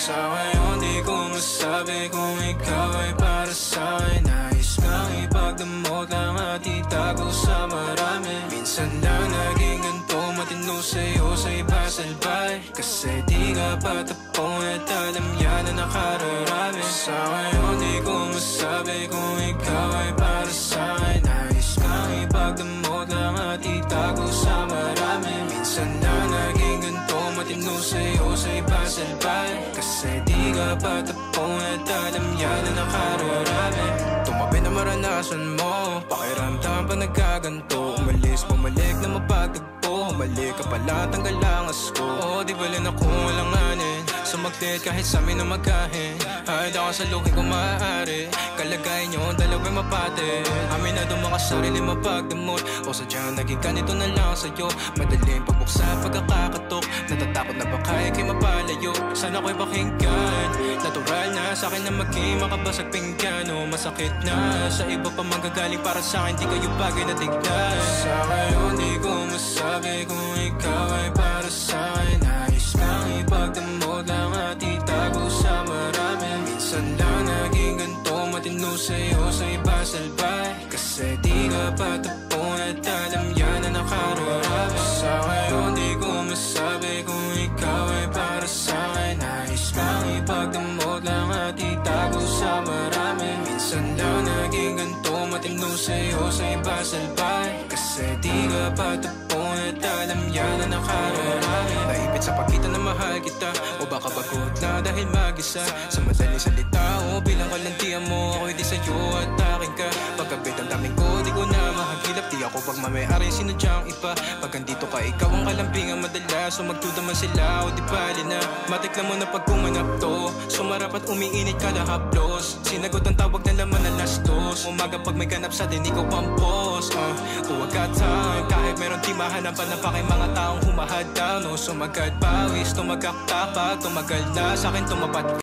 Sa ngayon di ko masabi kung ikaw ay para sa'kin. Nais kang ipagdamot lang at itago sa marami. Minsan lang naging ganito, matino sa'yo sa iba salbay. Kasi di ka patapon at alam yan na nakararami. Sa ngayon di ko masabi kung ikaw ay para sa'kin. Nais kang ipagdamot lang at itago sa marami. Minsan lang naging ganito, matino sa'yo sa iba salbay. Kasi di ka patapon at alam yan na nakararami. Tumabi na maranasan mo, pakiramdam pa nagkaganto. Umalis, bumalik na mapagtagpo. Humalik ka pala, tanggal ang asko. O di bali na kung walang anin, sumaglit kahit sa amin na magkahin. Hahid ako sa lukin kung maaari. Kalagayan nyo, dalawa'y mapate. Amin na dumang sarili mapagdamot. O sadyang naging ganito na lang sa'yo. Madaling pagbuksa, pagkakatok. Natatakot na baka ikay mapalayo. Sana ko'y pakinggan. Natural na sa'kin na maging makabasag pinggan. O masakit na sa iba pa magagaling. Para sa'kin di kayo bagay na tignan. Sa ngayon di ko masabi kung ikaw ay para sa'kin. Nais kang ipagdamot lang at itago sa marami. Minsan lang naging ganito, matino sa'yo sa iba salbay. Kasi di ka patapon at alam yan na nakararami. Sa ngayon di ko masabi kung ikaw ay para sa'kin. Nais kang ipagdamot lang at itago sa marami. Minsan lang naging ganito, matino sa'yo sa iba salbay. Kasi di ka patapon at alam yan na nakararami. Naipit sa pagkita na mahal kita, o baka bagot na dahil mag-isa. Sa madaling salita o bilang kalantian mo, ako'y di sa'yo at akin ka. Pagkabit ang daming ko, di ko na mahagilap. Di ako pagmamayari, sinadyang iba. Pag andito ka, ikaw ang kalambingan madalas. So magdudaman sila o di bali na. Matikla mo na pag kumanap to, sumarap at umiinit ka lahaplos. Sinagot ang tawag na laman na lastos. Umaga pag may ganap sa din, ikaw pampos. Huwag ka time, kahit meron di mahanapan na pa kay mga taong humahad down. O sumagad pawis, tumagak tapat, tumagal na sa'kin tumapat.